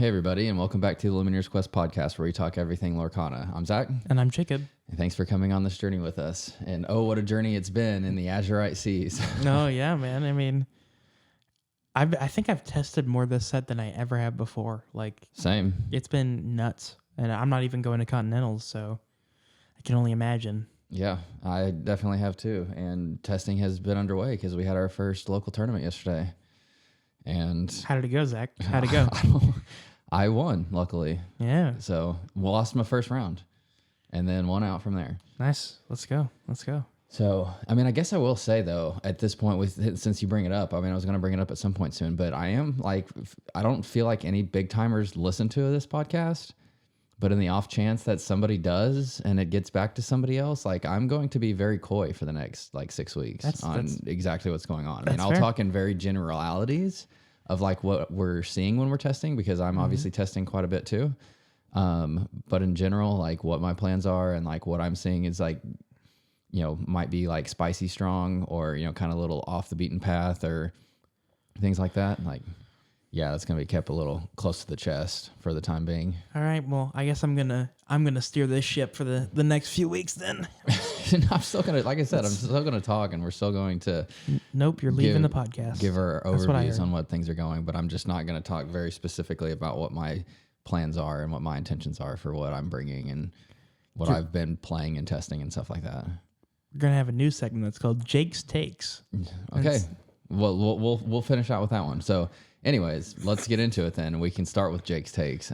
Hey, everybody, and welcome back to the Illumineers Quest podcast, where we talk everything Lorcana. I'm Zach. And I'm Jacob. And thanks for coming on this journey with us. And oh, what a journey it's been in the Azurite Seas. Oh, yeah, man. I mean, I think I've tested more this set than I ever have before. Like, Same. it's been nuts. And I'm not even going to Continentals, so I can only imagine. Yeah, I definitely have too. And testing has been underway because we had our first local tournament yesterday. And How did it go, Zach? How'd it go? I won, luckily. Yeah. So we lost my first round and then won out from there. Nice. Let's go. So, I mean, I guess I will say, though, at this point, since you bring it up, I mean, I was going to bring it up at some point soon, but I don't feel like any big timers listen to this podcast. But in the off chance that somebody does and it gets back to somebody else, like, I'm going to be very coy for the next 6 weeks on exactly what's going on. I mean, I'll talk in very generalities of like what we're seeing when we're testing, because I'm obviously testing quite a bit too. But in general, like what my plans are and like what I'm seeing is like, might be like spicy strong or, kind of a little off the beaten path or things like that. Like, yeah, that's going to be kept a little close to the chest for the time being. All right. Well, I guess I'm gonna steer this ship for the next few weeks then. I'm still going to, like I said, I'm still going to talk, and we're still going to... Nope, you're leaving the podcast. Give our overviews on what things are going, but I'm just not going to talk very specifically about what my plans are and what my intentions are for what I'm bringing and what I've been playing and testing and stuff like that. We're going to have a new segment that's called Jake's Takes. Okay. Well, we'll finish out with that one. So anyways, let's get into it then. We can start with Jake's Takes.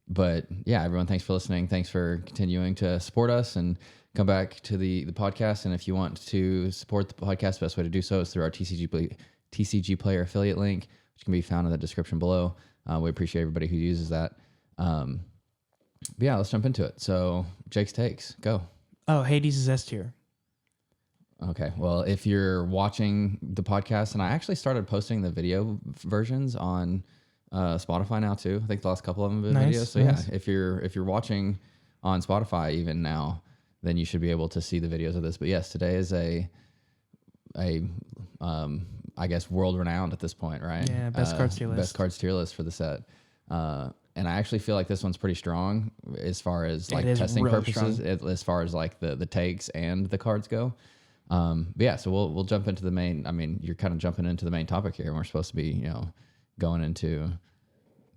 But yeah, everyone, thanks for listening. Thanks for continuing to support us and come back to the podcast. And if you want to support the podcast, the best way to do so is through our TCG Player affiliate link, which can be found in the description below. We appreciate everybody who uses that. But yeah, let's jump into it. So Jake's Takes, go. Oh, Hades is S tier. Okay, well, if you're watching the podcast, and I actually started posting the video versions on Spotify now too. I think the last couple of them have been videos. So nice. Yeah, if you're watching on Spotify even now, then you should be able to see the videos of this. But yes, today is a I guess world renowned at this point, right? Yeah, best cards tier list. Best cards tier list for the set. And I actually feel like this one's pretty strong as far as like testing really purposes, as far as like the takes and the cards go. But yeah, so we'll jump into the main. I mean, you're kind of jumping into the main topic here, and we're supposed to be, going into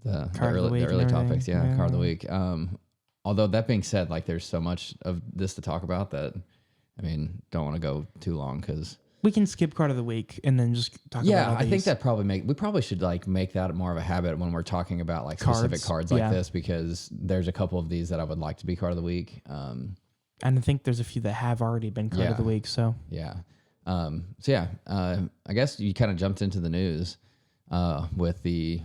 the early topics. Yeah, card of the week. Although that being said, like there's so much of this to talk about that, I mean, don't want to go too long because we can skip card of the week and then just talk about Yeah, I think that we probably should like make that more of a habit when we're talking about like specific cards like this, because there's a couple of these that I would like to be card of the week. And I think there's a few that have already been card of the week. So yeah. I guess you kind of jumped into the news with the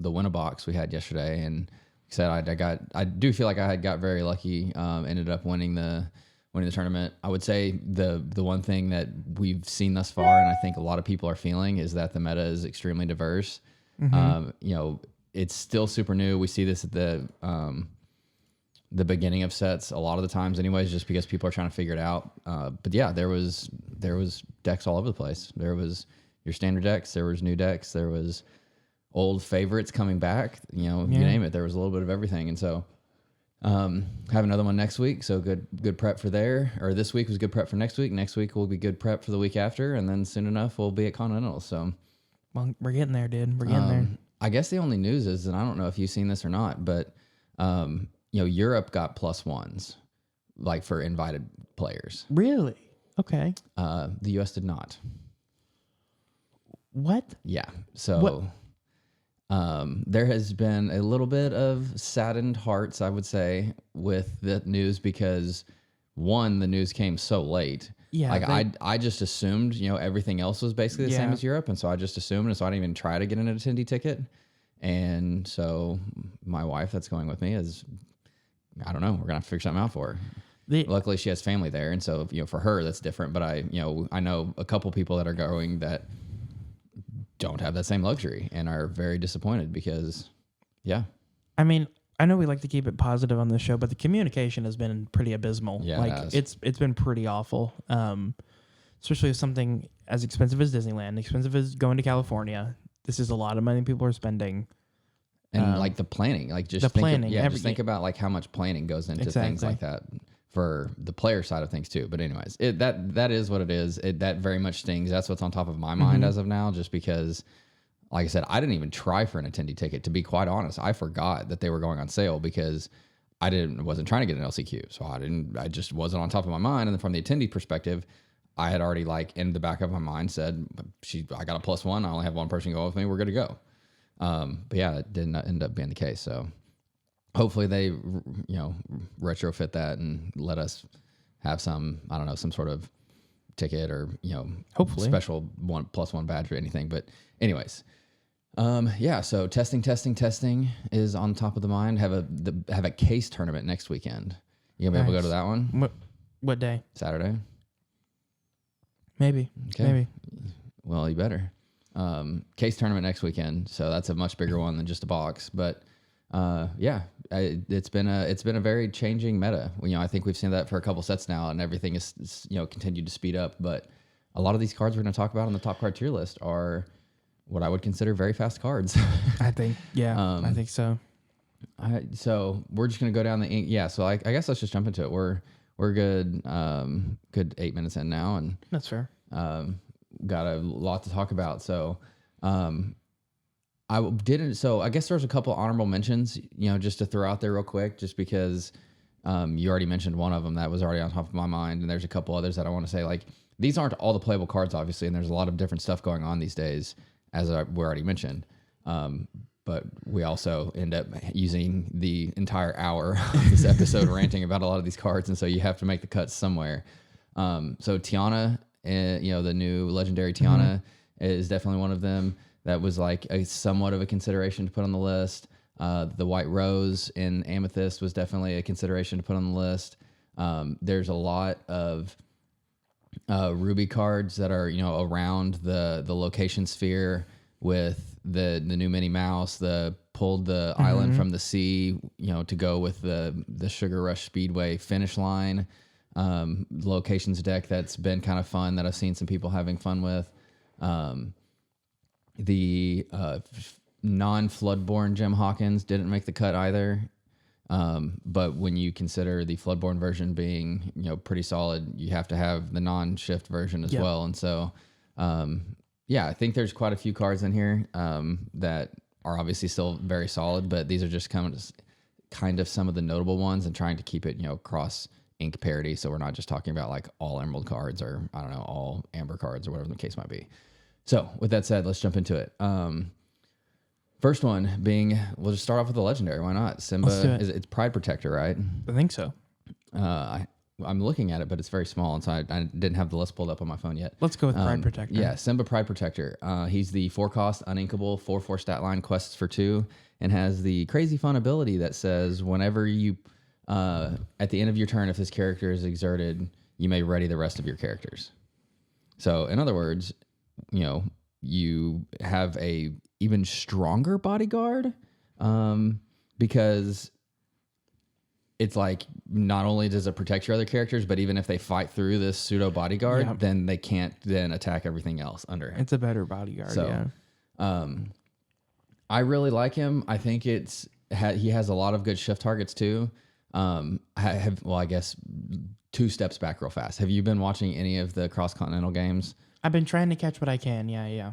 win-a-box we had yesterday, and said I do feel like I had got very lucky. Ended up winning the tournament. I would say the one thing that we've seen thus far, and I think a lot of people are feeling, is that the meta is extremely diverse. Mm-hmm. It's still super new. We see this at the beginning of sets a lot of the times anyways, just because people are trying to figure it out. But yeah, there was decks all over the place. There was your standard decks, there was new decks, there was old favorites coming back, you name it. There was a little bit of everything. And so have another one next week. So good prep for there. Or this week was good prep for next week. Next week will be good prep for the week after. And then soon enough we'll be at Continental. So well, we're getting there, dude. We're getting there. I guess the only news is, and I don't know if you've seen this or not, but Europe got +1s, like for invited players. Really? Okay. The US did not. What? Yeah. So there has been a little bit of saddened hearts, I would say, with the news, because one, the news came so late. Yeah. Like I just assumed, everything else was basically the same as Europe. And so I just assumed, and so I didn't even try to get an attendee ticket. And so my wife that's going with me is, I don't know, we're going to have to figure something out for her. Luckily she has family there. And so, for her that's different, but I know a couple people that are going that don't have that same luxury and are very disappointed because, I mean, I know we like to keep it positive on this show, but the communication has been pretty abysmal. Yeah, like it's been pretty awful. Especially with something as expensive as Disneyland, expensive as going to California. This is a lot of money people are spending, And like the planning, like just the think planning, just think about like how much planning goes into things like that for the player side of things too. But anyways, that is what it is. That very much stings. That's what's on top of my mind as of now, just because, like I said, I didn't even try for an attendee ticket. To be quite honest, I forgot that they were going on sale because wasn't trying to get an LCQ, so I just wasn't on top of my mind. And then from the attendee perspective, I had already like in the back of my mind said, I got a +1. I only have one person go with me. We're good to go. But yeah, that did not end up being the case. So hopefully they, retrofit that and let us have some, I don't know, some sort of ticket or, hopefully special +1 badge or anything. But anyways, so testing is on top of the mind. Have a case tournament next weekend. You gonna be able to go to that one? What day? Saturday. Maybe. Okay. Maybe. Well, you better. Case tournament next weekend, so that's a much bigger one than just a box. But it's been a very changing meta. I think we've seen that for a couple sets now, and everything is continued to speed up. But a lot of these cards we're going to talk about on the top card tier list are what I would consider very fast cards. I think, I think so. So we're just going to go down the ink. Yeah. So I guess let's just jump into it. We're good. Good 8 minutes in now, and that's fair. Got a lot to talk about. So, I didn't. So I guess there's a couple honorable mentions, just to throw out there real quick, just because, you already mentioned one of them that was already on top of my mind, and there's a couple others that I want to say. Like, these aren't all the playable cards, obviously, and there's a lot of different stuff going on these days, as we already mentioned. But we also end up using the entire hour of this episode ranting about a lot of these cards, and so you have to make the cuts somewhere. So Tiana, the new legendary Tiana is definitely one of them. That was like a somewhat of a consideration to put on the list. The White Rose in Amethyst was definitely a consideration to put on the list. There's a lot of Ruby cards that are around the location sphere with the new Minnie Mouse, pulled the island from the sea, to go with the Sugar Rush Speedway finish line. Locations deck that's been kind of fun that I've seen some people having fun with. The non-Floodborn Jim Hawkins didn't make the cut either. But when you consider the Floodborn version being, pretty solid, you have to have the non-shift version as well. And so, I think there's quite a few cards in here that are obviously still very solid, but these are just kind of some of the notable ones, and trying to keep it, cross ink parity. So we're not just talking about like all emerald cards or I don't know, all amber cards or whatever the case might be. So with that said, let's jump into it. First one being, we'll just start off with the legendary. Why not? Simba, it's Pride Protector, right? I think so. I'm looking at it, but it's very small, and so I didn't have the list pulled up on my phone yet. Let's go with Pride Protector. Yeah, Simba Pride Protector. He's the 4-cost, uninkable, 4/4 stat line, quests for 2, and has the crazy fun ability that says whenever you, at the end of your turn, if this character is exerted, you may ready the rest of your characters. So, in other words, you have a even stronger bodyguard, because it's like not only does it protect your other characters, but even if they fight through this pseudo bodyguard, then they can't then attack everything else under him. It's a better bodyguard. So, I really like him. I think he has a lot of good shift targets too. I guess 2 steps back real fast. Have you been watching any of the cross-continental games? I've been trying to catch what I can. Yeah.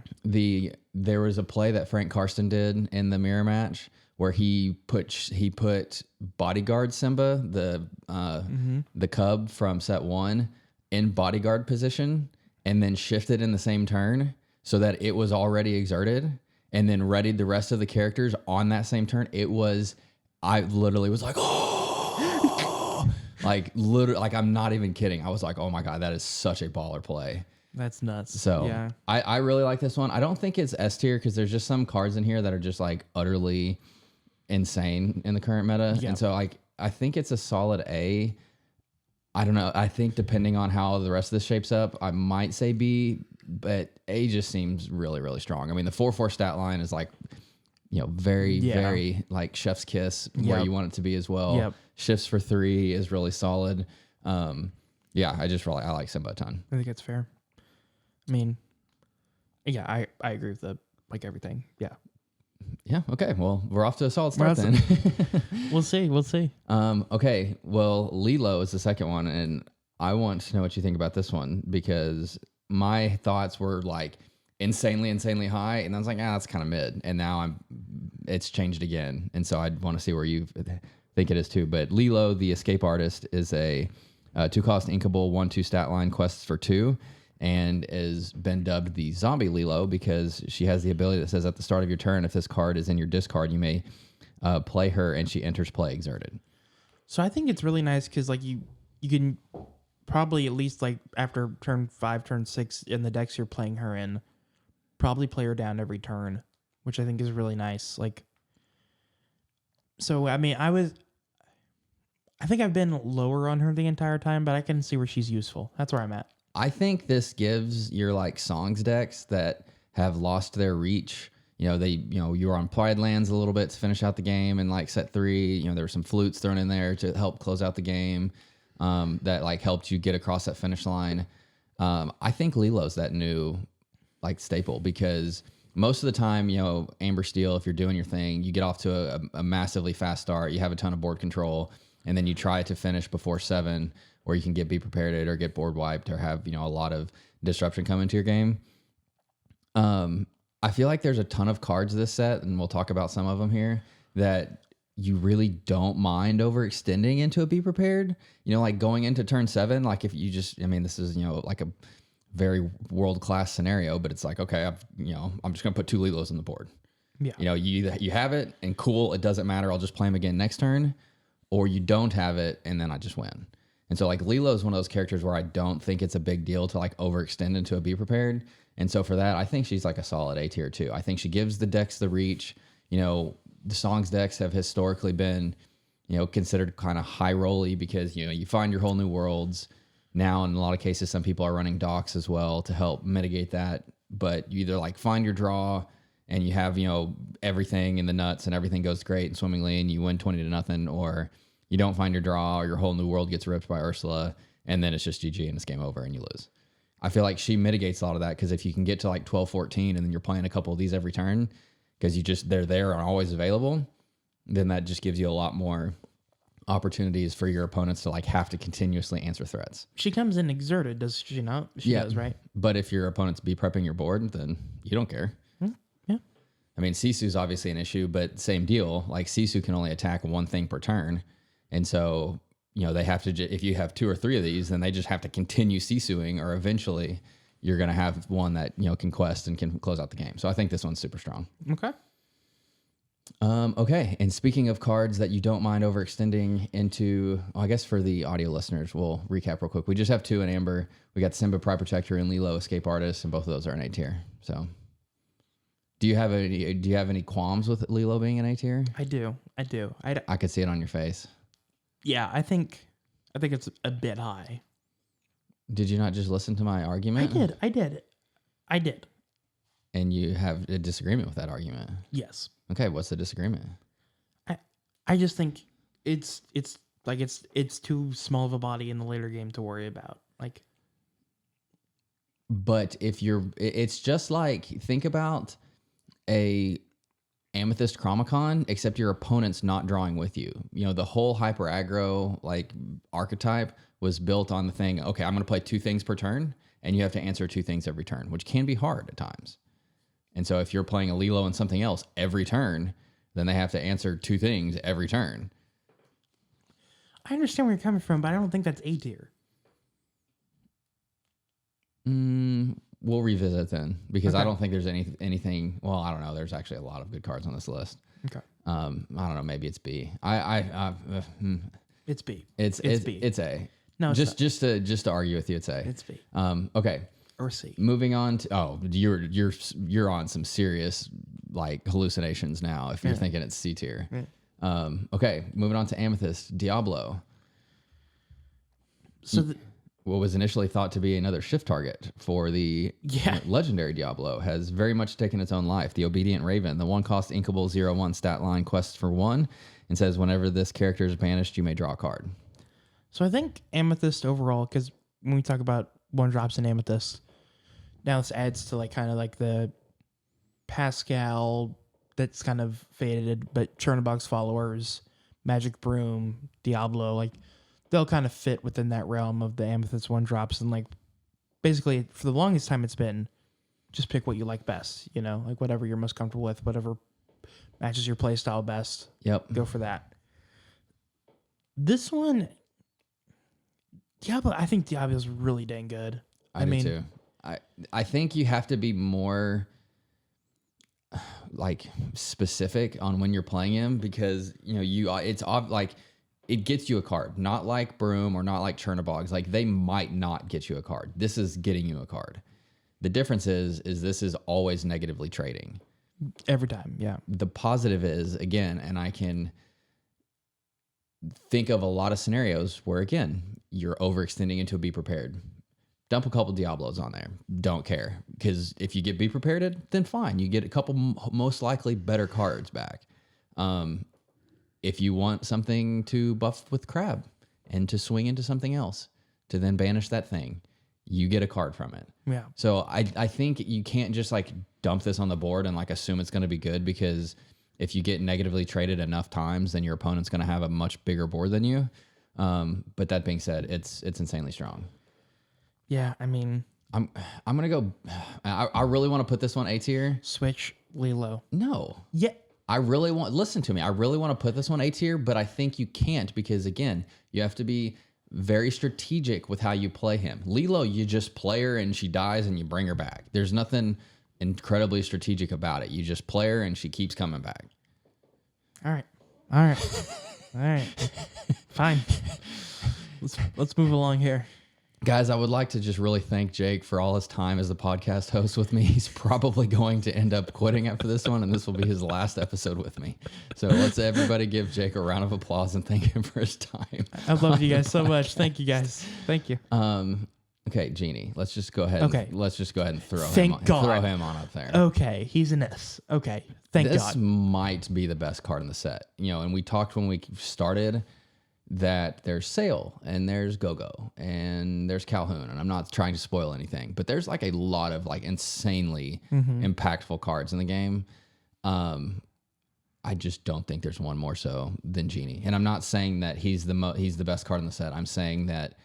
There was a play that Frank Karsten did in the mirror match where he put bodyguard Simba, the cub from set 1, in bodyguard position, and then shifted in the same turn so that it was already exerted, and then readied the rest of the characters on that same turn. I literally was like, oh, like I'm not even kidding. I was like, oh my God, that is such a baller play. That's nuts. So yeah. I really like this one. I don't think it's S tier because there's just some cards in here that are just like utterly insane in the current meta. Yeah. And so I think it's a solid A. I don't know. I think depending on how the rest of this shapes up, I might say B, but A just seems really, really strong. I mean, the 4/4 stat line is like, very like chef's kiss where you want it to be as well. Yep. Shifts for 3 is really solid. I like Simba a ton. I think it's fair. I mean, I agree with everything. Yeah. Yeah. Okay. Well, we're off to a solid We're start then. We'll see. We'll see. Okay. Well, Lilo is the second one, and I want to know what you think about this one because my thoughts were like insanely high, and I was like, that's kind of mid. And now it's changed again, and so I want to see where you think it is too. But Lilo, the escape artist, is a 2-cost inkable 1/2 stat line quests for 2. And has been dubbed the zombie Lilo because she has the ability that says at the start of your turn, if this card is in your discard, you may play her and she enters play exerted. So I think it's really nice because like you can probably at least like after turn 5, turn 6 in the decks you're playing her in, probably play her down every turn, which I think is really nice. Like, so I mean, I think I've been lower on her the entire time, but I can see where she's useful. That's where I'm at. I think this gives your like songs decks that have lost their reach. You were on Plied Lands a little bit to finish out the game and like set 3. There were some flutes thrown in there to help close out the game that like helped you get across that finish line. I think Lilo's that new like staple because most of the time, Amber Steel, if you're doing your thing, you get off to a massively fast start. You have a ton of board control, and then you try to finish before 7. Or you can be prepared or get board wiped or have, a lot of disruption come into your game. I feel like there's a ton of cards this set, and we'll talk about some of them here, that you really don't mind overextending into a be prepared. Like going into turn 7, like if you just, this is, like a very world-class scenario, but it's like, okay, I'm just going to put 2 Lilos on the board. Yeah. You have it and cool, it doesn't matter. I'll just play them again next turn, or you don't have it and then I just win. And so like Lilo is one of those characters where I don't think it's a big deal to like overextend into a be prepared. And so for that, I think she's like a solid A tier too. I think she gives the decks the reach. The songs decks have historically been, considered kind of high rolly because, you find your whole new worlds. Now, in a lot of cases, some people are running docks as well to help mitigate that. But you either like find your draw and you have, everything in the nuts and everything goes great and swimmingly and you win 20-0, or you don't find your draw, or your whole new world gets ripped by Ursula, and then it's just GG and it's game over and you lose. I feel like she mitigates a lot of that because if you can get to like 12-14 and then you're playing a couple of these every turn because they're there and always available, then that just gives you a lot more opportunities for your opponents to like have to continuously answer threats. She comes in exerted, does she not? She does, right? But if your opponent's be prepping your board, then you don't care. Yeah. I mean, Sisu's obviously an issue, but same deal. Like Sisu can only attack one thing per turn. And so, they have to, if you have 2 or 3 of these, then they just have to continue Sisuing, or eventually you're going to have one that, can quest and can close out the game. So I think this one's super strong. Okay. Okay. And speaking of cards that you don't mind overextending into, I guess for the audio listeners, we'll recap real quick. We just have 2 in Amber. We got Simba Pride Protector and Lilo Escape Artist, and both of those are an A tier. So do you have any qualms with Lilo being an A tier? I do. I could see it on your face. Yeah, I think it's a bit high. Did you not just listen to my argument? I did. And you have a disagreement with that argument? Yes. Okay, what's the disagreement? I just think it's too small of a body in the later game to worry about. Like, but it's just like, think about a Amethyst Chromicon, except your opponent's not drawing with you. The whole hyper aggro like archetype was built on the thing, okay, I'm going to play 2 things per turn, and you have to answer 2 things every turn, which can be hard at times. And so if you're playing a Lilo and something else every turn, then they have to answer 2 things every turn. I understand where you're coming from, but I don't think that's A tier. We'll revisit then, because Okay. I don't think there's anything. Well, I don't know. There's actually a lot of good cards on this list. Okay. I don't know. Maybe it's B. It's B. It's B. It's A. No, it's just to argue with you, it's A. It's B. Okay. Or C. Moving on to you're on some serious like hallucinations now if you're thinking it's C tier. Yeah. Okay. Moving on to Amethyst Diablo. So what was initially thought to be another shift target for the legendary Diablo has very much taken its own life. The Obedient Raven, the 1-cost inkable 0/1 stat line quests for 1, and says whenever this character is banished, you may draw a card. So I think Amethyst overall, because when we talk about 1-drops in Amethyst, now this adds to like kind of like the Pascal that's kind of faded, but Chernobog's followers, Magic Broom, Diablo, like they'll kind of fit within that realm of the Amethyst 1-drops. And like basically for the longest time it's been just pick what you like best, you know, like whatever you're most comfortable with, whatever matches your play style best. Yep. Go for that. This one, Diablo, I think Diablo's really dang good. I do too. I think you have to be more like specific on when you're playing him because it gets you a card, not like Broom or not like Chernobogs. Like they might not get you a card. This is getting you a card. The difference is this is always negatively trading every time. Yeah. The positive is again, and I can think of a lot of scenarios where again you're overextending into a Be Prepared. Dump a couple Diablos on there. Don't care. Because if you get Be Prepared, then fine. You get a couple most likely better cards back. If you want something to buff with Crab and to swing into something else, to then banish that thing, you get a card from it. Yeah. So I think you can't just like dump this on the board and like assume it's going to be good because if you get negatively traded enough times, then your opponent's going to have a much bigger board than you. But that being said, it's insanely strong. Yeah, I mean, I'm gonna go. I really want to put this one A tier. Switch Lilo. No. Yeah. I really want. Listen to me. I really want to put this one A tier, but I think you can't because again, you have to be very strategic with how you play him. Lilo, you just play her and she dies and you bring her back. There's nothing incredibly strategic about it. You just play her and she keeps coming back. All right. All right. Fine. Let's move along here. Guys, I would like to just really thank Jake for all his time as the podcast host with me. He's probably going to end up quitting after this one, and this will be his last episode with me. So let's everybody give Jake a round of applause and thank him for his time. I love you guys so much. Thank you guys. Thank you. Okay, Genie, let's just go ahead. Okay. Let's just go ahead and throw Thank him. God. Throw him on up there. Okay, he's an S. Okay, thank this God. might be the best card in the set. You know, and we talked when we started that there's Sail and there's Go-Go and there's Calhoun, and I'm not trying to spoil anything, but there's like a lot of like insanely impactful cards in the game. I just don't think there's one more so than Genie, and I'm not saying that he's the best card in the set. I'm saying that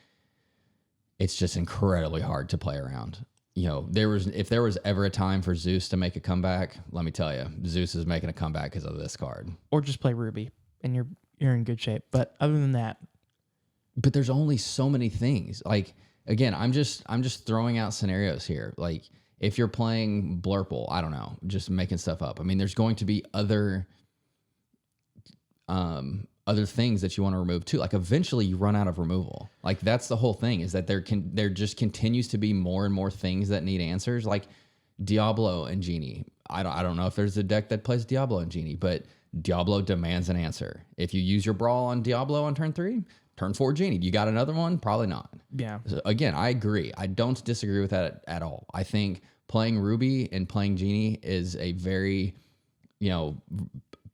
it's just incredibly hard to play around. You know, if there was ever a time for Zeus to make a comeback, let me tell you, Zeus is making a comeback because of this card. Or just play Ruby, and you're in good shape. But other than that, but there's only so many things. Like again, I'm just throwing out scenarios here. Like if you're playing Blurple, I don't know, just making stuff up. I mean, there's going to be other things that you want to remove too. Like eventually you run out of removal. Like that's the whole thing, is that there just continues to be more and more things that need answers. Like Diablo and Genie. I don't know if there's a deck that plays Diablo and Genie, but Diablo demands an answer. If you use your Brawl on Diablo on turn 3, turn 4 Genie. You got another one? Probably not. yeah. So again, I agree. I don't disagree with that at all. I think playing Ruby and playing Genie is a very,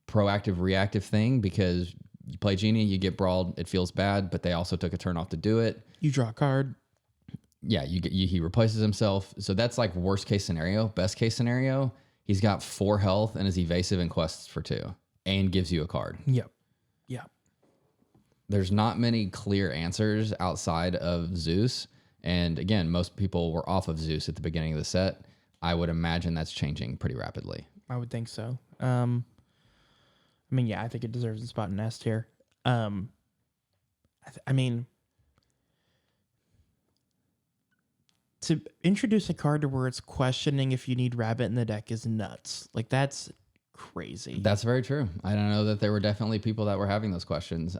proactive, reactive thing, because you play Genie, you get Brawled, it feels bad, but they also took a turn off to do it. You draw a card. Yeah, he replaces himself. So that's like worst case scenario. Best case scenario, he's got 4 health and is evasive and quests for 2 and gives you a card. Yep. There's not many clear answers outside of Zeus. And again, most people were off of Zeus at the beginning of the set. I would imagine that's changing pretty rapidly. I would think so. I think it deserves a spot in S tier. To introduce a card to where it's questioning if you need Rabbit in the deck is nuts. Like, that's crazy. That's very true. I don't know that there were definitely people that were having those questions.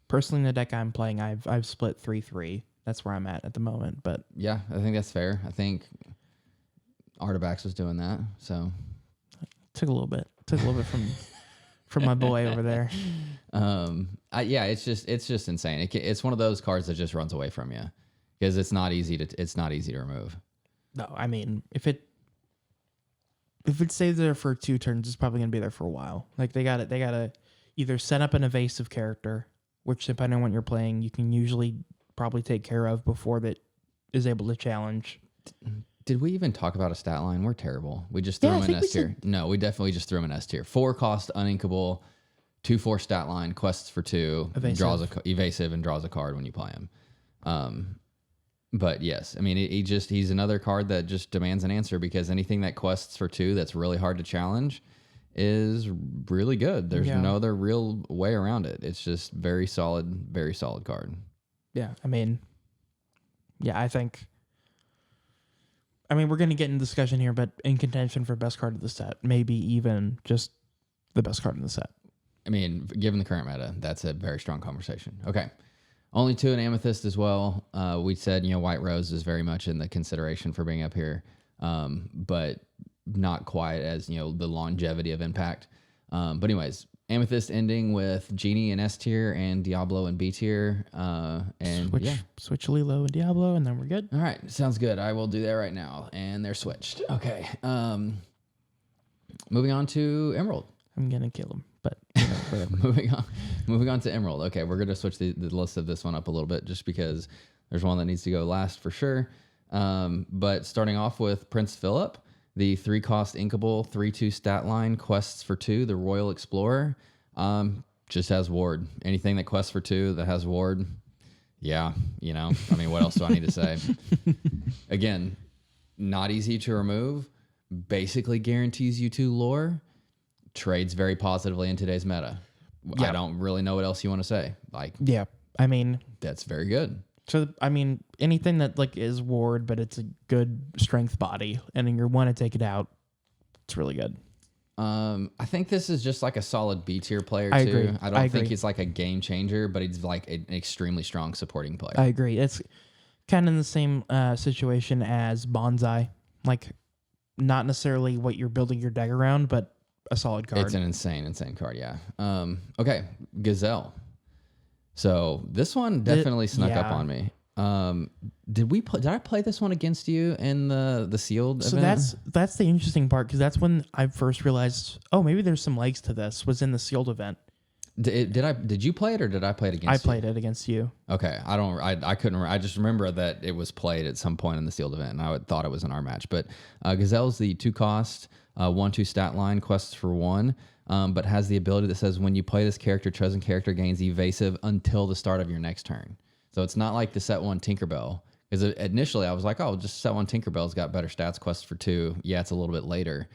Personally, in the deck I'm playing, I've split 3-3. That's where I'm at the moment. But yeah, I think that's fair. I think Artabax was doing that. So took a little bit from my boy over there. It's just insane. It's one of those cards that just runs away from you because it's not easy to remove. No, I mean, if it stays there for 2 turns, it's probably gonna be there for a while. Like they gotta either set up an evasive character, which depending on what you're playing, you can usually probably take care of before that is able to challenge. Did we even talk about a stat line? We're terrible. We just threw Yeah, I him in think we S tier. No, we definitely just threw him in S tier. 4 cost, uninkable, 2/4 stat line, quests for 2, Evasive. evasive and draws a card when you play him. But yes, I mean, he's another card that just demands an answer because anything that quests for 2 that's really hard to challenge is really good. There's no other real way around it. It's just very solid card. Yeah, I mean, yeah, I mean, we're going to get into discussion here, but in contention for best card of the set, maybe even just the best card in the set. I mean, given the current meta, that's a very strong conversation. Okay. Only 2 in Amethyst as well. We said, White Rose is very much in the consideration for being up here, but not quite as, the longevity of impact. But anyways, Amethyst ending with Genie in S tier and Diablo in B tier. Switch Lilo and Diablo, and then we're good. All right. Sounds good. I will do that right now. And they're switched. Okay. Moving on to Emerald. I'm going to kill him, but whatever. Moving on to Emerald. Okay, we're going to switch the list of this one up a little bit just because there's one that needs to go last for sure. But starting off with Prince Philip, the 3 cost inkable, 3/2 stat line, quests for 2, the Royal Explorer, just has ward. Anything that quests for 2 that has ward, yeah, I mean, what else do I need to say? Again, not easy to remove, basically guarantees you 2 lore, trades very positively in today's meta. Yeah. I don't really know what else you want to say. Yeah, I mean, that's very good. So, I mean, anything that is ward, but it's a good strength body, and you want to take it out, it's really good. I think this is just like a solid B tier player too. Agree. I don't think he's like a game changer, but he's like an extremely strong supporting player. I agree. It's kind of in the same situation as Bonsai. Like, not necessarily what you're building your deck around, but a solid card. It's an insane card, yeah. Okay, Gazelle. So this one definitely snuck up on me. Did I play this one against you in the sealed event? So that's the interesting part, because that's when I first realized, oh, maybe there's some legs to this, was in the sealed event. Did you play it or did I play it against you? I played it against you. Okay. I couldn't remember. I just remember that it was played at some point in the sealed event and I thought it was in our match. But Gazelle's the 2 cost, 1/2 stat line, quests for 1, but has the ability that says when you play this character, chosen character gains evasive until the start of your next turn. So it's not like the set 1 Tinkerbell. Because initially I was like, oh, just set 1 Tinkerbell's got better stats, quests for 2. Yeah, it's a little bit later.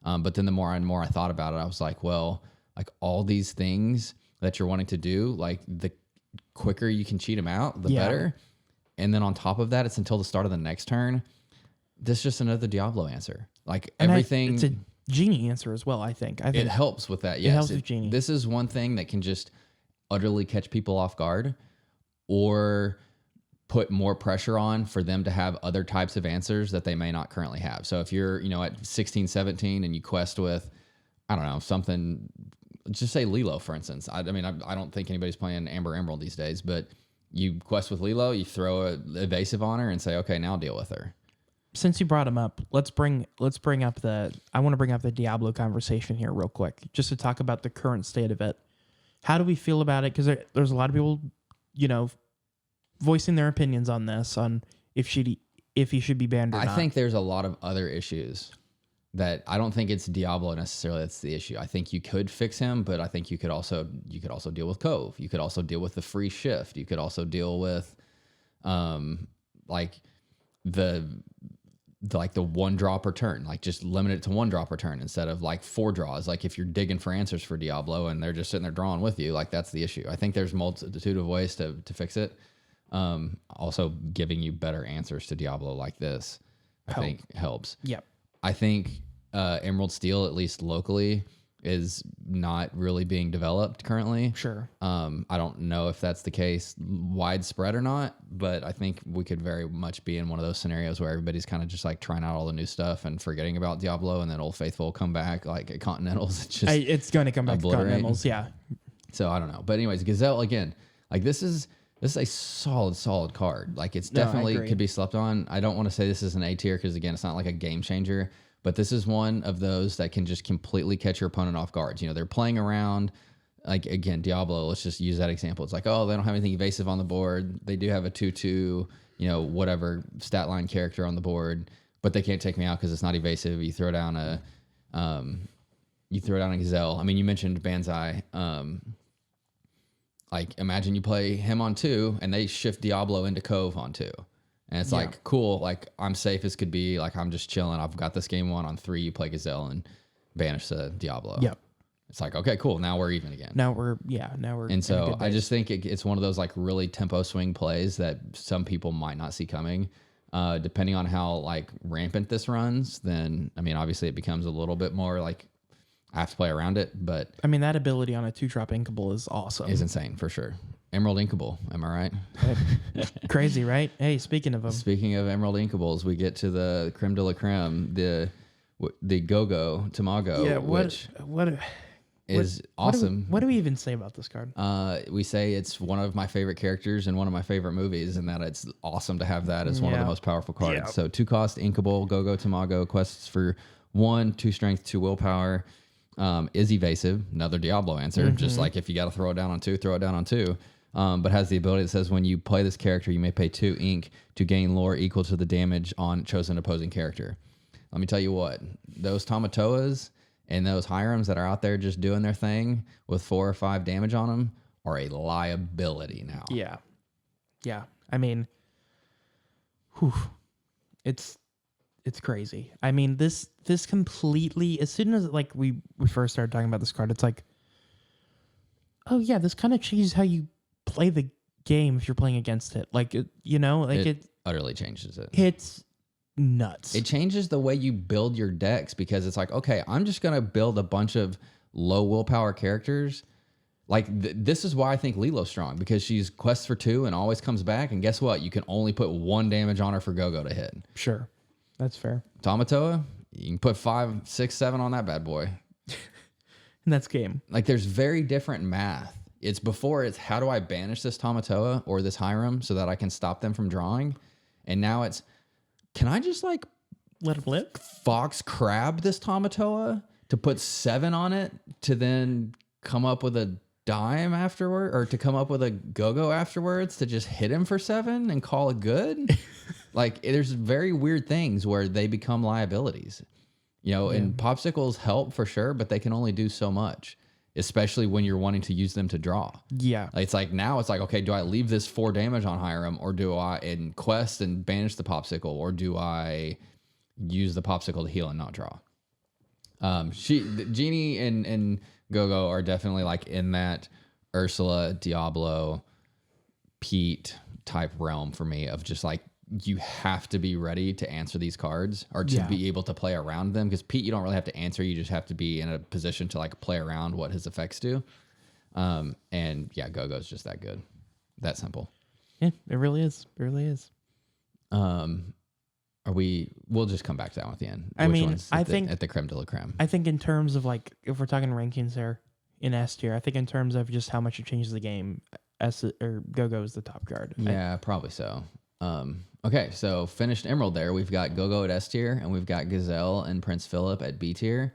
But then the more and more I thought about it, I was like, well, like all these things that you're wanting to do, like the quicker you can cheat them out, the better. And then on top of that, it's until the start of the next turn. This is just another Diablo answer. Like everything. It's a Genie answer as well, I think. It helps with that. Yes, it helps with Genie. This is one thing that can just utterly catch people off guard or put more pressure on for them to have other types of answers that they may not currently have. So if you're, at 16, 17 and you quest with, I don't know, something, just say Lilo, for instance. I mean, I don't think anybody's playing Amber Emerald these days, but you quest with Lilo, you throw an evasive on her and say, okay, now deal with her. Since you brought him up, I want to bring up the Diablo conversation here real quick, just to talk about the current state of it. How do we feel about it? Because there's a lot of people, voicing their opinions on this, on if he should be banned or not. I think there's a lot of other issues that I don't think it's Diablo necessarily that's the issue. I think you could fix him, but I think you could also deal with Cove. You could also deal with the free shift. You could also deal with like the 1 draw per turn, like just limit it to 1 draw per turn instead of like 4 draws. Like if you're digging for answers for Diablo and they're just sitting there drawing with you, like that's the issue. I think there's multitude of ways to fix it. Also giving you better answers to Diablo like this, I think helps. Yep. I think Emerald Steel, at least locally, is not really being developed currently. Sure. I don't know if that's the case widespread or not, but I think we could very much be in one of those scenarios where everybody's kind of just like trying out all the new stuff and forgetting about Diablo, and then Old Faithful will come back like at Continentals. It's going to come back to Continentals, yeah. So I don't know. But anyways, Gazelle, again, like this is a solid card. Like it's definitely could be slept on. I don't want to say this is an A tier because again, it's not like a game changer, but this is one of those that can just completely catch your opponent off guard. They're playing around. Like again, Diablo, let's just use that example. It's like, oh, they don't have anything evasive on the board. They do have a 2/2, whatever stat line character on the board, but they can't take me out because it's not evasive. You throw down a gazelle. I mean, you mentioned Banzai. Like imagine you play him on 2 and they shift Diablo into Cove on 2. And it's like, cool, like I'm safe as could be. Like I'm just chilling. I've got this game on 3, you play Gazelle and banish the Diablo. Yep. It's like, okay, cool. Now we're even again. Now we're And so I just think it's one of those like really tempo swing plays that some people might not see coming. Depending on how like rampant this runs, then I mean, obviously it becomes a little bit more like I have to play around it, but I mean that ability on a 2-drop Inkable is awesome. Is insane for sure. Emerald Inkable, am I right? Crazy, right? Hey, speaking of them. Speaking of Emerald Inkables, we get to the creme de la creme, the Go-Go Tamago, which is awesome. What do we even say about this card? We say it's one of my favorite characters and one of my favorite movies, and that it's awesome to have that as one of the most powerful cards. Yeah. So 2-cost Inkable, Go-Go Tamago, quests for 1, 2 strength, 2 willpower. Is evasive, another Diablo answer. Just like if you got to throw it down on 2, throw it down on 2. But has the ability that says when you play this character, you may pay 2 ink to gain lore equal to the damage on chosen opposing character. Let me tell you what, those Tamatoas and those Hirams that are out there just doing their thing with 4 or 5 damage on them are a liability now. Yeah. Yeah. I mean, whew, it's crazy. I mean, this completely, as soon as like we first started talking about this card, it's like, oh yeah, this kind of changes how you play the game if you're playing against it. Like, it utterly changes it. It's nuts. It changes the way you build your decks because it's like, okay, I'm just going to build a bunch of low willpower characters. Like this is why I think Lilo's strong, because she's quests for 2 and always comes back. And guess what? You can only put 1 damage on her for Go-Go to hit. Sure. That's fair. Tamatoa, you can put 5, 6, 7 on that bad boy. And that's game. Like there's very different math. It's how do I banish this Tamatoa or this Hiram so that I can stop them from drawing? And now it's, can I just like let it live? Fox crab this Tamatoa to put 7 on it to then come up with a dime afterward, or to come up with a Go-Go afterwards to just hit him for 7 and call it good? Like there's very weird things where they become liabilities, and popsicles help for sure, but they can only do so much, especially when you're wanting to use them to draw. Yeah. It's like, now it's like, okay, do I leave this 4 damage on Hiram, or do I in quest and banish the popsicle, or do I use the popsicle to heal and not draw? Genie and Go-Go are definitely like in that Ursula, Diablo, Pete type realm for me of just like, you have to be ready to answer these cards or to be able to play around them. Because Pete, you don't really have to answer. You just have to be in a position to like play around what his effects do. And yeah, Go-Go's just that good. That simple. Yeah, it really is. It really is. We'll just come back to that one at the end. I think at the creme de la creme. I think in terms of like, if we're talking rankings there in S tier, I think in terms of just how much it changes the game, Go-Go is the top card. Yeah, probably so. Okay, so finished Emerald there. We've got Go-Go at S tier, and we've got Gazelle and Prince Philip at B tier.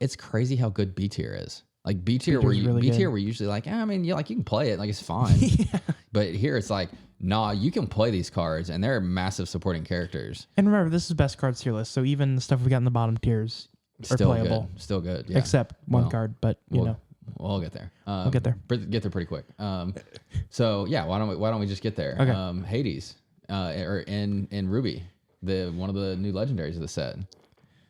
It's crazy how good B tier is. Like B tier, we're usually like, you can play it, like it's fine. Yeah. But here it's like, nah, you can play these cards, and they're massive supporting characters. And remember, this is best cards tier list, so even the stuff we got in the bottom tiers are playable. Still good, yeah. Except one card, but we'll get there. We'll get there. Get there pretty quick. So yeah, why don't we just get there? Okay. Hades, or in Ruby, one of the new legendaries of the set.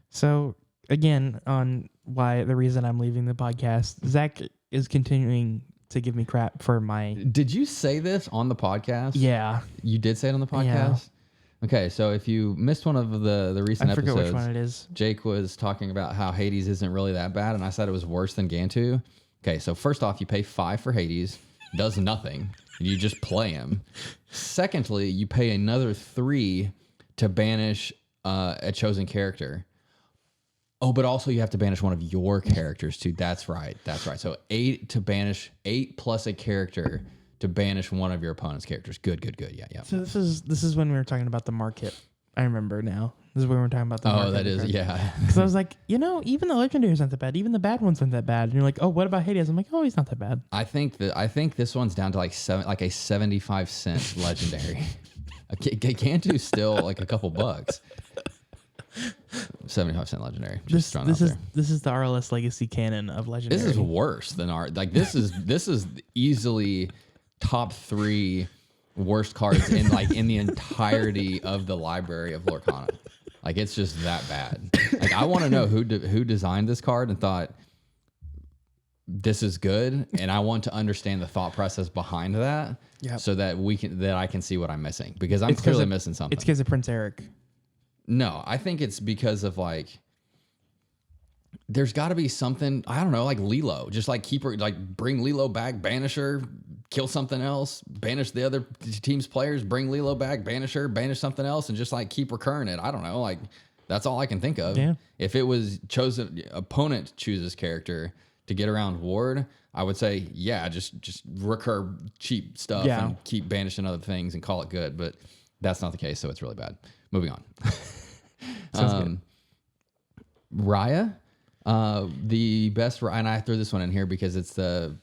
So again, on the reason I'm leaving the podcast, Zach is continuing to give me crap for my. Did you say this on the podcast? Yeah, you did say it on the podcast. Yeah. Okay, so if you missed one of the recent episodes, I forget which one it is. Jake was talking about how Hades isn't really that bad, and I said it was worse than Gantu. Okay, so first off, you pay 5 for Hades, does nothing. You just play him. Secondly, you pay another 3 to banish a chosen character. Oh, but also you have to banish one of your characters too. That's right. So 8 to banish, 8 plus a character to banish one of your opponent's characters. Good. Yeah. So this is when we were talking about the market. I remember now. This is when we were talking about the market. Oh, that is, yeah. Because I was like, even the legendaries aren't that bad. Even the bad ones aren't that bad. And you're like, oh, what about Hades? I'm like, oh, he's not that bad. I think this one's down to like a 75 cent legendary. Gantu's still like a couple bucks. 75% legendary. Just throwing out there. This is the RLS Legacy canon of legendary. This is worse than our like. This is easily top 3 worst cards in the entirety of the library of Lorcana. Like it's just that bad. Like I want to know who designed this card and thought this is good, and I want to understand the thought process behind that, so that I can see what I'm missing, because I'm clearly missing something. It's because of Prince Eric. No, I think it's because of like. There's got to be something, I don't know, like Lilo. Just like keep her, like bring Lilo back, banish her, kill something else, banish the other team's players, bring Lilo back, banish her, banish something else, and just like keep recurring it. I don't know, like that's all I can think of. Yeah. If it was chosen, opponent chooses character to get around ward, I would say, yeah, just recur cheap stuff and keep banishing other things and call it good. But that's not the case, so it's really bad. Moving on. Sounds good. Raya. The best, and I threw this one in here because it's Sisu's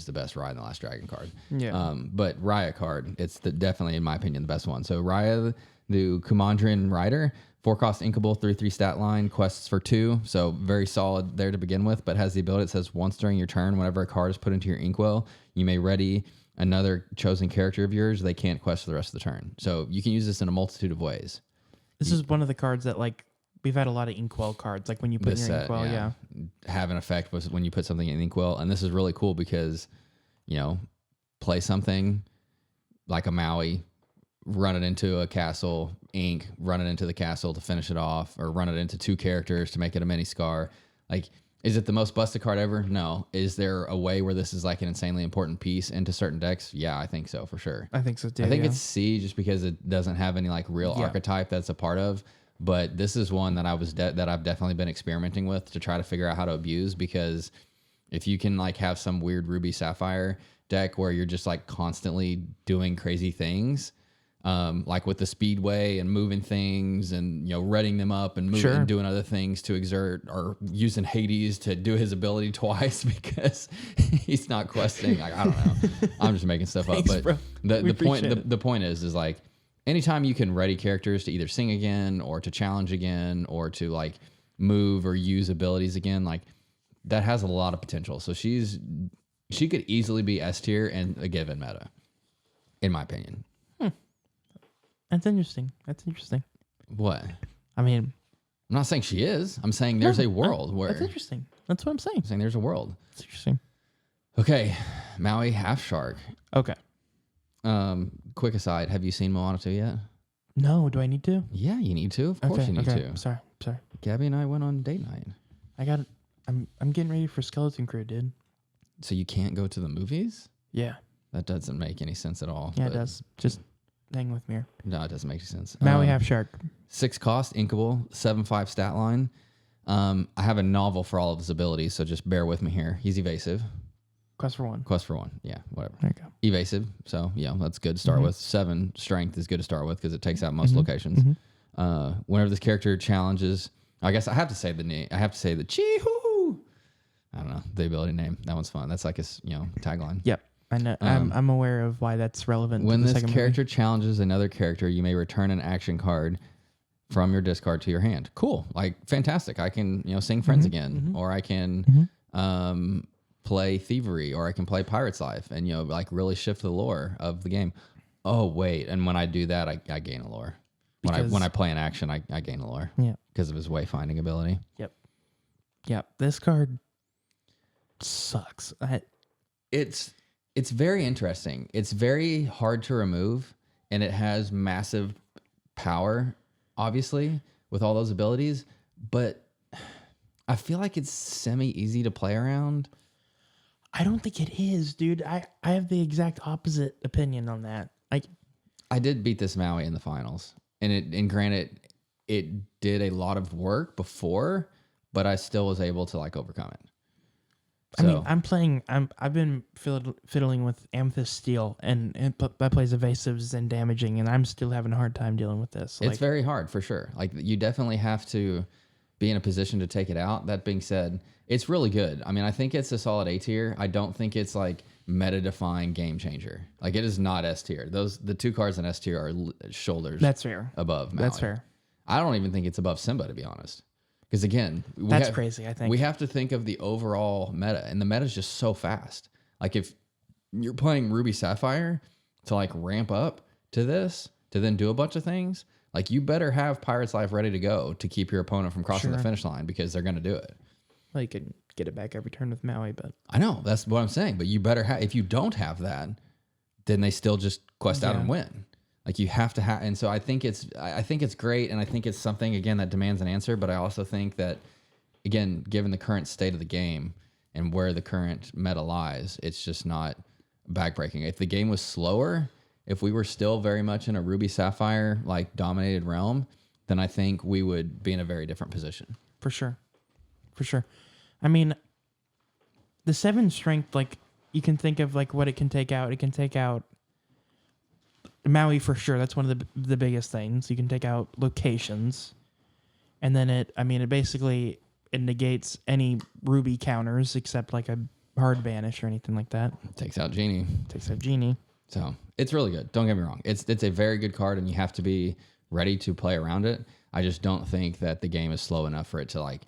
the best Raya in the Last Dragon card. Yeah. But Raya card, it's definitely, in my opinion, the best one. So Raya, the Kumandran Rider, 4-cost inkable, 3/3 stat line, quests for 2. So very solid there to begin with, but has the ability that says once during your turn, whenever a card is put into your inkwell, you may ready another chosen character of yours. They can't quest for the rest of the turn. So you can use this in a multitude of ways. This is one of the cards that like, we've had a lot of inkwell cards, like when you put in your inkwell, have an effect was when you put something in inkwell, and this is really cool because, play something like a Maui, run it into a castle, ink, run it into the castle to finish it off, or run it into 2 characters to make it a mini scar. Like, is it the most busted card ever? No. Is there a way where this is like an insanely important piece into certain decks? Yeah, I think so for sure. I think so too. I think it's C just because it doesn't have any like real archetype that's a part of. But this is one that I've definitely been experimenting with to try to figure out how to abuse, because if you can like have some weird Ruby Sapphire deck where you're just like constantly doing crazy things, like with the Speedway and moving things and redding them up and moving and doing other things to exert, or using Hades to do his ability twice because he's not questing. Like, I don't know. I'm just making stuff up. But bro. the point is like, anytime you can ready characters to either sing again or to challenge again or to like move or use abilities again, like that has a lot of potential. So she could easily be S tier in a given meta, in my opinion. That's interesting. What? I mean, I'm not saying she is. I'm saying there's a world where. That's interesting. That's what I'm saying. I'm saying there's a world. That's interesting. Okay, Maui Half Shark. Okay. Quick aside, have you seen Moana 2 yet? No, do I need to? Yeah, you need to. Of course you need to. Sorry. Gabby and I went on date night. I'm getting ready for Skeleton Crew, dude. So you can't go to the movies? Yeah. That doesn't make any sense at all. Yeah, it does. Just hang with me here. No, it doesn't make any sense. Maui Half Shark. 6 cost, inkable, 7/5 stat line. I have a novel for all of his abilities, so just bear with me here. He's evasive. Quest for 1. Yeah, whatever. There you go. Evasive, so that's good to start with. 7 strength is good to start with because it takes out most locations. Whenever this character challenges, I guess I have to say the name. I have to say the Chee-hoo. I don't know the ability name. That one's fun. That's like his tagline. Yep, I know. I'm aware of why that's relevant. When to the this second character movie. challenges another character, you may return an action card from your discard to your hand. Cool, like fantastic. I can sing Friends again, or I can play Thievery, or I can play Pirate's Life, and like really shift the lore of the game. Oh wait, and when I do that, I gain a lore. When I play an action, I gain a lore. Yeah, because of his wayfinding ability. Yep. This card sucks. It's very interesting. It's very hard to remove, and it has massive power, obviously, with all those abilities. But I feel like it's semi-easy to play around. I don't think it is, dude. I have the exact opposite opinion on that. I did beat this Maui in the finals, and granted, it did a lot of work before, but I still was able to overcome it. So, I've been fiddling with Amethyst Steel, and that plays evasives and damaging, and I'm still having a hard time dealing with this. It's very hard for sure. You definitely have to be in a position to take it out. That being said, it's really good. I mean, I think it's a solid A tier. I don't think it's meta-defying game changer. It is not S tier. The 2 cards in S tier are shoulders. That's fair. Above Maui. That's fair. I don't even think it's above Simba, to be honest. Because again, That's crazy, I think. we have to think of the overall meta, and the meta is just so fast. Like if you're playing Ruby Sapphire to like ramp up to this, to then do a bunch of things, like you better have Pirate's Life ready to go to keep your opponent from crossing the finish line because they're going to do it. Well, you can get it back every turn with Maui, but I know, that's what I'm saying. But you better have, if you don't have that, then they still just quest out and win. Like you have to have, and so I think it's great, and I think it's something again that demands an answer. But I also think that, again, given the current state of the game and where the current meta lies, it's just not backbreaking. If the game was slower, if we were still very much in a Ruby Sapphire like dominated realm, then I think we would be in a very different position. for sure. I mean, the 7 strength, like you can think of like what it can take out. It can take out Maui for sure. That's one of the biggest things. You can take out locations, and then it basically it negates any Ruby counters except like a hard banish or anything like that. Takes out Genie. So it's really good. Don't get me wrong. It's a very good card, and you have to be ready to play around it. I just don't think that the game is slow enough for it to like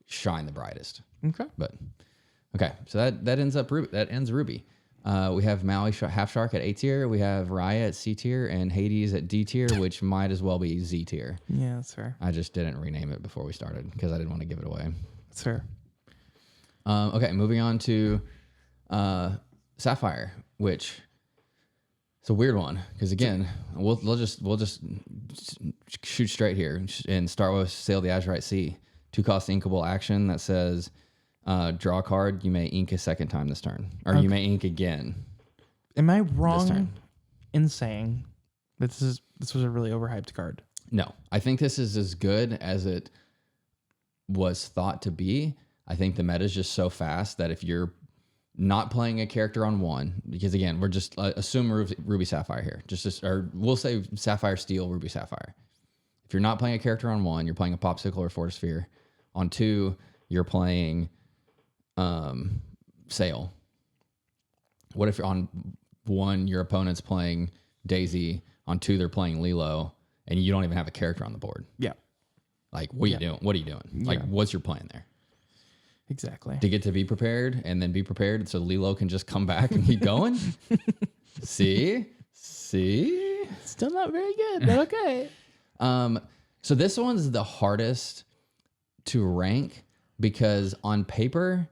shine the brightest. Okay. But okay, so that ends up Ruby. That ends Ruby. We have Maui Half Shark at A tier. We have Raya at C tier and Hades at D tier, which might as well be Z tier. Yeah, that's fair. I just didn't rename it before we started because I didn't want to give it away. That's fair. Okay, moving on to Sapphire, which it's a weird one because again, we'll just shoot straight here and start with Sail the Azurite Sea. 2-cost inkable action that says draw a card. You may ink a second time this turn, or you may ink again. Am I wrong in saying this was a really overhyped card? No, I think this is as good as it was thought to be. I think the meta is just so fast that if you're not playing a character on one, because again, we're just assume Ruby Sapphire here, or we'll say Sapphire Steel, Ruby Sapphire. If you're not playing a character on one, you're playing a Popsicle or Force Sphere. On 2, you're playing Sail. What if on 1 your opponent's playing Daisy, on 2 they're playing Lilo, and you don't even have a character on the board? Yeah. Like, what are you doing? What are you doing? Like, what's your plan there? Exactly. To get to be prepared, and then be prepared so Lilo can just come back and keep going? See? Still not very good, but okay. So this one's the hardest to rank because on paper,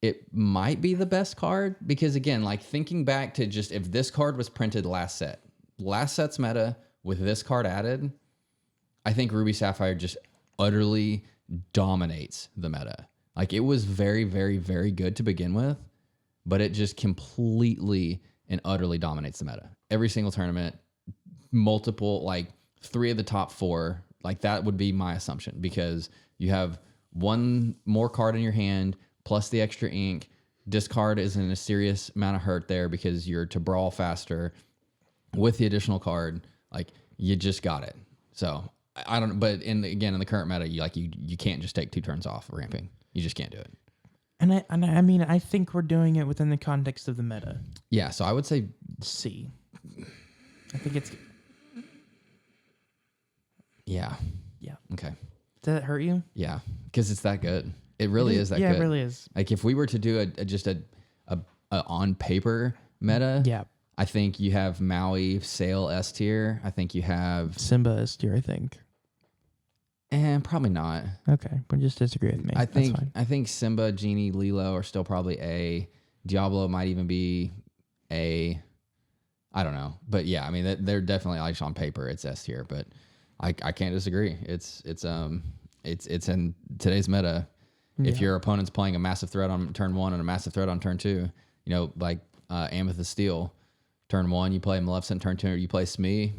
it might be the best card. Because again, like thinking back to just if this card was printed last set's meta with this card added, I think Ruby Sapphire just utterly dominates the meta. Like it was very, very, very good to begin with, but it just completely and utterly dominates the meta. Every single tournament, multiple, like 3 of the top 4, like that would be my assumption because you have 1 more card in your hand plus the extra ink. Discard is in a serious amount of hurt there because you're to brawl faster with the additional card. Like you just got it. So I don't, but in the current meta, you can't just take 2 turns off ramping. You just can't do it. And I mean, I think we're doing it within the context of the meta. Yeah, so I would say C. I think it's... Yeah. Yeah. Okay. Does that hurt you? Yeah, because it's that good. It really is that good. Yeah, it really is. Like if we were to do a on paper meta, yeah, I think you have Maui Sail S tier. I think you have Simba S tier, I think. And probably not. Okay, but just disagree with me. I think Simba, Genie, Lilo are still probably A. Diablo might even be A. I don't know, but yeah, I mean they're definitely, like, on paper it's S tier, but I can't disagree. It's in today's meta. Yeah. If your opponent's playing a massive threat on turn 1 and a massive threat on turn 2, like Amethyst Steel, turn 1 you play Maleficent, turn 2 you play Smee,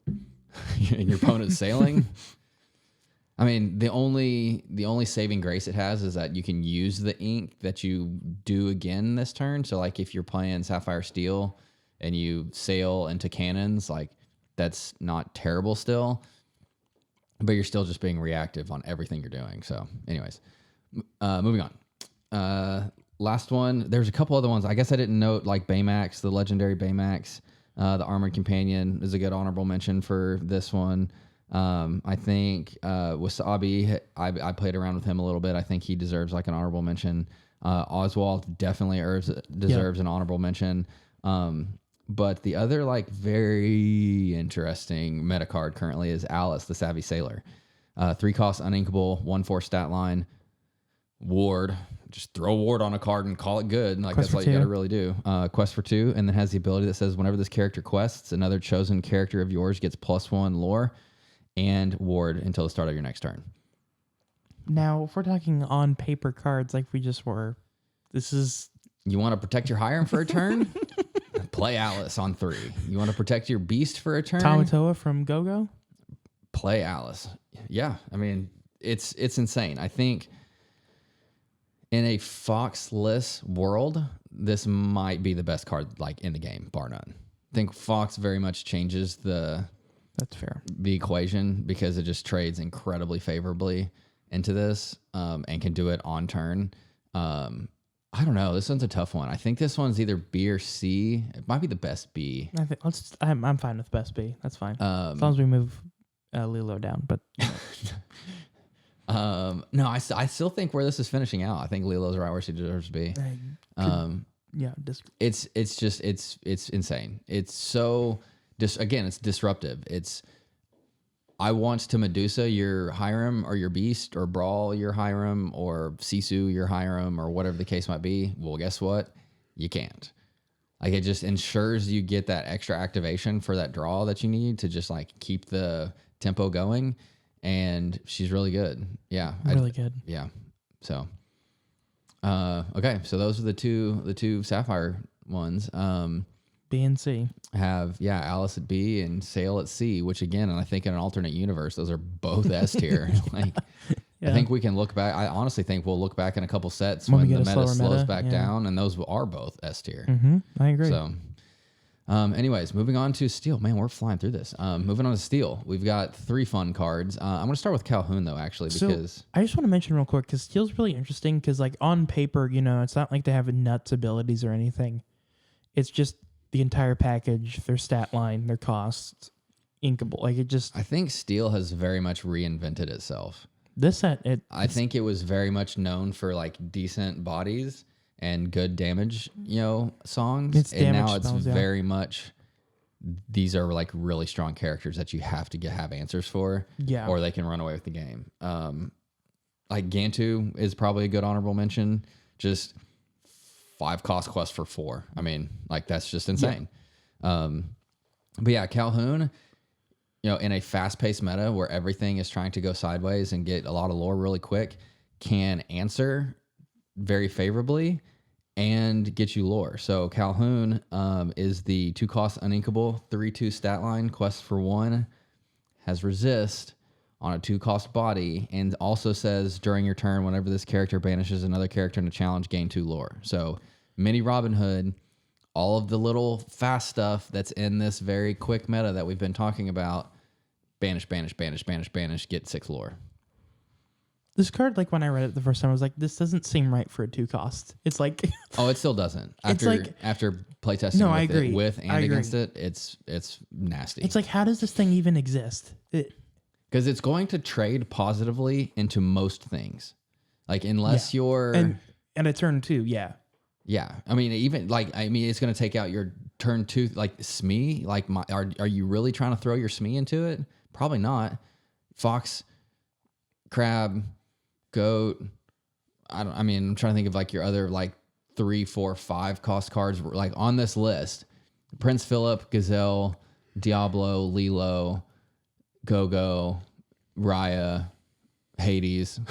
and your opponent's sailing. I mean, the only saving grace it has is that you can use the ink that you do again this turn. So, like, if you're playing Sapphire Steel and you sail into cannons, like, that's not terrible still. But you're still just being reactive on everything you're doing. So, anyways, moving on. Last one. There's a couple other ones. I guess I didn't note, like, Baymax, the legendary Baymax. The Armored Companion is a good honorable mention for this one. I think Wasabi, I played around with him a little bit. I think he deserves like an honorable mention. Oswald definitely deserves an honorable mention. But the other like very interesting meta card currently is Alice, the Savvy Sailor. 3 cost, uninkable, 1/4 stat line, ward. Just throw ward on a card and call it good. Like Quest that's what you got to really do. Quest for 2, and then has the ability that says whenever this character quests, another chosen character of yours gets +1 lore and ward until the start of your next turn. Now, if we're talking on paper cards like we just were, this is... You want to protect your Hiram for a turn? Play Alice on 3. You want to protect your Beast for a turn? Tamatoa from Go-Go? Play Alice. Yeah, I mean, it's insane. I think in a Fox-less world, this might be the best card like in the game, bar none. I think Fox very much changes That's fair. the equation because it just trades incredibly favorably into this and can do it on turn. I don't know. This one's a tough one. I think this one's either B or C. It might be the best B. I think I'm fine with best B. That's fine. As long as we move Lilo down. But no, I still think where this is finishing out. I think Lilo's right where she deserves to be. yeah, It's insane. It's so it's disruptive. I want to Medusa your Hiram or your Beast, or Brawl your Hiram, or Sisu your Hiram, or whatever the case might be. Well, guess what? You can't. Like, it just ensures you get that extra activation for that draw that you need to just like keep the tempo going. And she's really good. Yeah. Really good. Yeah. So, okay. So those are the two Sapphire ones. B and C. Have Alice at B and Sail at C, which again, and I think in an alternate universe, those are both S tier. Like, I think we can look back. I honestly think we'll look back in a couple sets when the meta slows back down, and those are both S tier. Mm-hmm. I agree. So, anyways, moving on to Steel. Man, we're flying through this. Moving on to Steel, we've got 3 fun cards. I'm going to start with Calhoun though, actually, because I just want to mention real quick because Steel's really interesting because like on paper, it's not like they have nuts abilities or anything. It's just the entire package, their stat line, their costs, inkable. Like it just. I think Steel has very much reinvented itself. This set, I think it was very much known for like decent bodies and good damage, songs. And now it's very much, these are like really strong characters that you have to have answers for. Yeah. Or they can run away with the game. Like Gantu is probably a good honorable mention. Just 5 cost quest for 4. I mean, like that's just insane. Yeah. But yeah, Calhoun, in a fast-paced meta where everything is trying to go sideways and get a lot of lore really quick, can answer very favorably and get you lore. So Calhoun is the 2 cost uninkable, 3/2 stat line, quest for 1, has resist on a 2 cost body, and also says during your turn, whenever this character banishes another character in a challenge, gain 2 lore. So mini Robin Hood, all of the little fast stuff that's in this very quick meta that we've been talking about, banish, get 6 lore. This card, like when I read it the first time, I was like, this doesn't seem right for a 2 cost. It's like... Oh, it still doesn't. After playtesting I agree. With and against it, it's nasty. It's like, how does this thing even exist? Because it's going to trade positively into most things. Like, unless you're... And a turn 2, yeah. Yeah. I mean, it's going to take out your turn 2, like, Smee. Like, are you really trying to throw your Smee into it? Probably not. Fox, Crab, Goat. I'm trying to think of, like, your other, like, 3, 4, 5 cost cards, like, on this list. Prince Philip, Gazelle, Diablo, Lilo, Go-Go, Raya, Hades.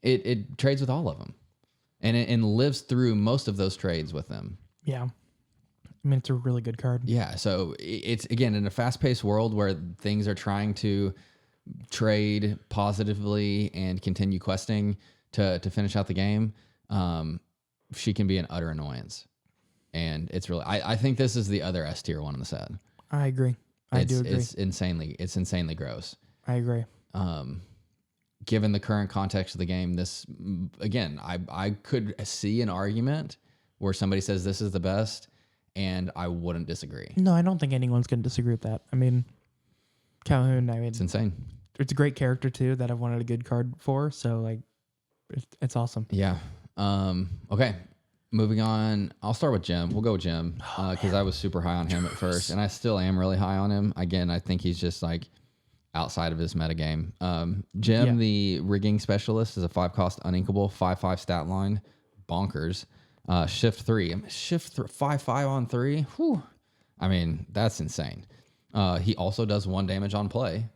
It trades with all of them. And lives through most of those trades with them. Yeah. I mean, it's a really good card. Yeah, so it's, again, in a fast-paced world where things are trying to trade positively and continue questing to finish out the game, she can be an utter annoyance. And it's really... I think this is the other S-tier one in the set. I agree. I do agree. It's insanely gross. I agree. Given the current context of the game, this, again, I could see an argument where somebody says this is the best, and I wouldn't disagree. No, I don't think anyone's going to disagree with that. I mean, Calhoun, I mean, It's insane. it's a great character too that I've wanted a good card for. So like, it's awesome. Yeah. Okay. Moving on. I'll start with Jim. We'll go with Jim because I was super high on him at first, and I still am really high on him. Again, I think he's just like outside of his metagame. Jim, the rigging specialist, is a 5-cost uninkable, 5/5 stat line, bonkers. Shift 3, 5/5 on 3. Whew. I mean, that's insane. He also does 1 damage on play.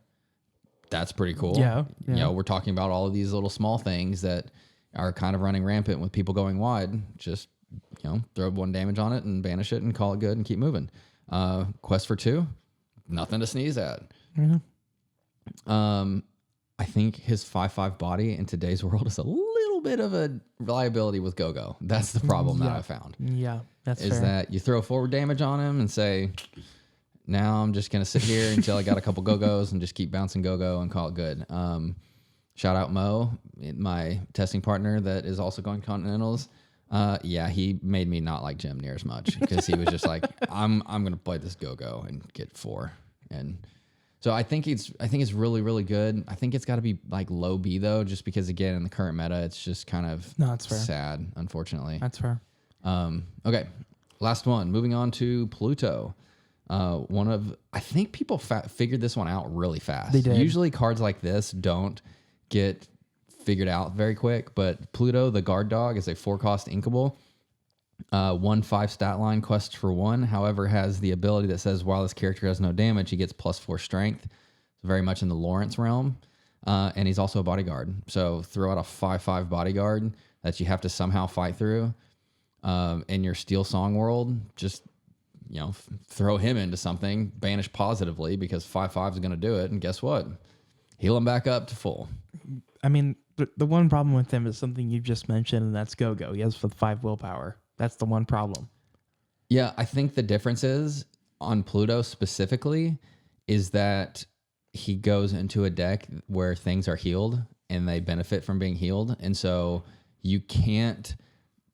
That's pretty cool. Yeah. You know, we're talking about all of these little small things that are kind of running rampant with people going wide. Just, you know, throw 1 damage on it and banish it and call it good and keep moving. Quest for 2, nothing to sneeze at. Mm-hmm. I think his 5/5 body in today's world is a little bit of a liability with Go-Go. That's the problem that I found. Yeah, that's is fair. that you throw forward damage on him and say, now I'm just going to sit here until I got a couple Go-Go's and just keep bouncing Go-Go and call it good. Shout out Mo, my testing partner that is also going Continentals. Yeah, he made me not like Jim near as much because he was just like, I'm going to play this Go-Go and get 4. And so I think it's really, really good. I think it's got to be like low B though, just because again, in the current meta, it's just kind of that's fair. sad, unfortunately. That's fair. Okay. Last one, moving on to Pluto. I think people figured this one out really fast. They did. Usually cards like this don't get figured out very quick, but Pluto, the guard dog, is a 4-cost inkable. 1/5 stat line, quest for 1. However, has the ability that says while this character has no damage, he gets +4 strength. It's very much in the Lawrence realm. And he's also a bodyguard. So throw out a 5/5 bodyguard that you have to somehow fight through. In your Steel Song world, just, you know, throw him into something, banish positively because 5/5 is going to do it. And guess what? Heal him back up to full. I mean, the one problem with him is something you just mentioned, and that's Go-Go. He has 5 willpower. That's the one problem. Yeah, I think the difference is on Pluto specifically is that he goes into a deck where things are healed and they benefit from being healed. And so you can't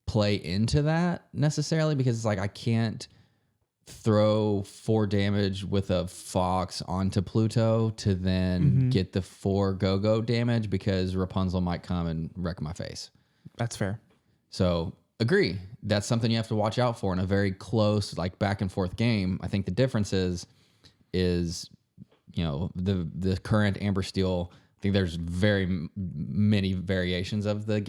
play into that necessarily because it's like I can't throw 4 damage with a Fox onto Pluto to then get the 4 Go-Go damage because Rapunzel might come and wreck my face. That's fair. So agree. That's something you have to watch out for in a very close, like back and forth game. I think the difference is, you know, the current Amber Steel. I think there's very many variations of the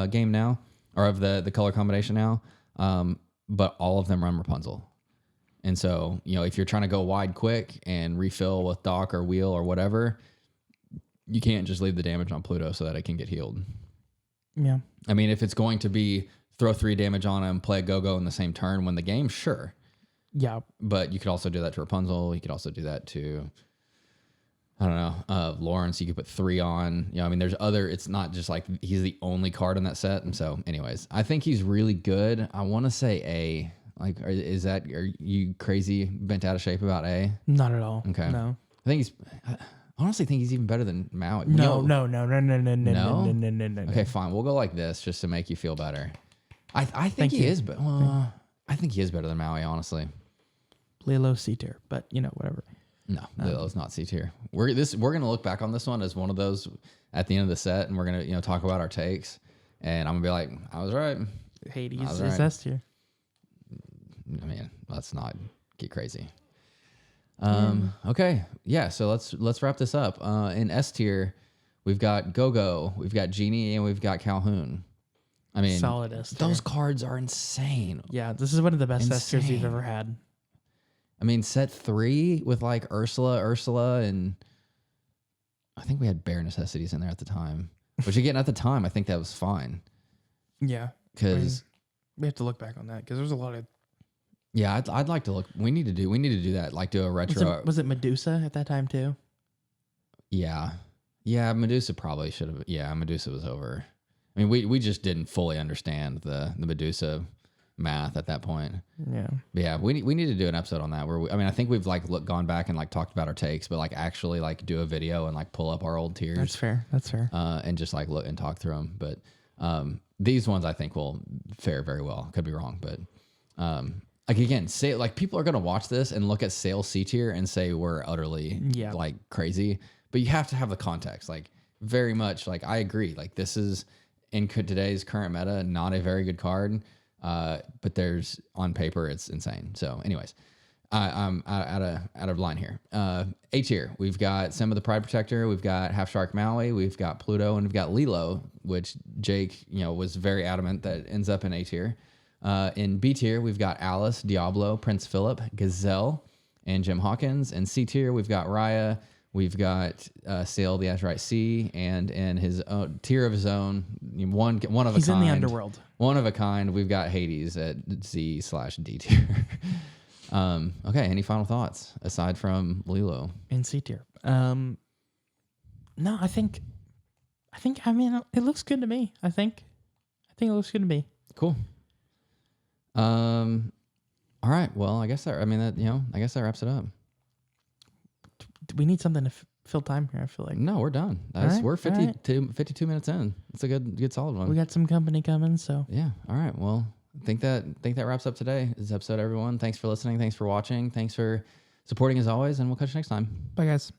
game now, or of the color combination now. But all of them run Rapunzel. And so, you know, if you're trying to go wide quick and refill with Doc or Wheel or whatever, you can't just leave the damage on Pluto so that it can get healed. Yeah. I mean, if it's going to be throw 3 damage on him, play a Go-Go in the same turn, win the game, sure. Yeah. But you could also do that to Rapunzel. You could also do that to, I don't know, Lawrence. You could put 3 on. You know, I mean, there's other, it's not just like he's the only card in that set. And so anyways, I think he's really good. I want to say A. Like, are you crazy, bent out of shape about A? Not at all. Okay. No. I honestly think he's even better than Maui. No. Okay, fine. We'll go like this just to make you feel better. I think he is, but I think he is better than Maui, honestly. Lilo C tier, but you know, whatever. No, Lilo's not C tier. We're gonna look back on this one as one of those at the end of the set, and we're gonna, you know, talk about our takes, and I'm gonna be like, I was right. Hades is is S tier. I mean, let's not get crazy. Okay, yeah. So let's wrap this up. In S tier, we've got Go-Go, we've got Genie, and we've got Calhoun. I mean, solid S tier. Those cards are insane. Yeah, this is one of the best S tiers we've ever had. I mean, set 3 with like Ursula, and I think we had Bare Necessities in there at the time. Which again, at the time, I think that was fine. Yeah, because we have to look back on that because there's a lot of. Yeah, I'd like to look. We need to do that. Like do a retro. Was it Medusa at that time too? Yeah, Medusa probably should have. Yeah, Medusa was over. I mean, we just didn't fully understand the Medusa math at that point. Yeah. But yeah, we need to do an episode on that where I think we've like gone back and like talked about our takes, but like actually like do a video and like pull up our old tiers. That's fair. And just like look and talk through them. But these ones I think will fare very well. Could be wrong, but like again, say like people are gonna watch this and look at sale C tier and say we're utterly like crazy, but you have to have the context. Like very much, like I agree. Like this is in today's current meta, not a very good card, but there's on paper it's insane. So, anyways, I'm out of line here. A tier, we've got some of the Pride Protector, we've got Half Shark Maui, we've got Pluto, and we've got Lilo, which Jake was very adamant that ends up in A tier. In B tier, we've got Alice, Diablo, Prince Philip, Gazelle, and Jim Hawkins. In C tier, we've got Raya, we've got Sail the Azurite Sea, and in his own tier of his own, one of a kind. He's in the underworld. One of a kind. We've got Hades at C/D tier. Okay. Any final thoughts aside from Lilo in C tier? No, I mean, it looks good to me. I think it looks good to me. Cool. All right. Well, I guess that wraps it up. Do we need something to fill time here? I feel like no, we're done. We're 52 minutes in. It's a good solid one. We got some company coming, so yeah. All right. Well, I think that wraps up today's episode, everyone. Thanks for listening. Thanks for watching. Thanks for supporting as always, and we'll catch you next time. Bye, guys.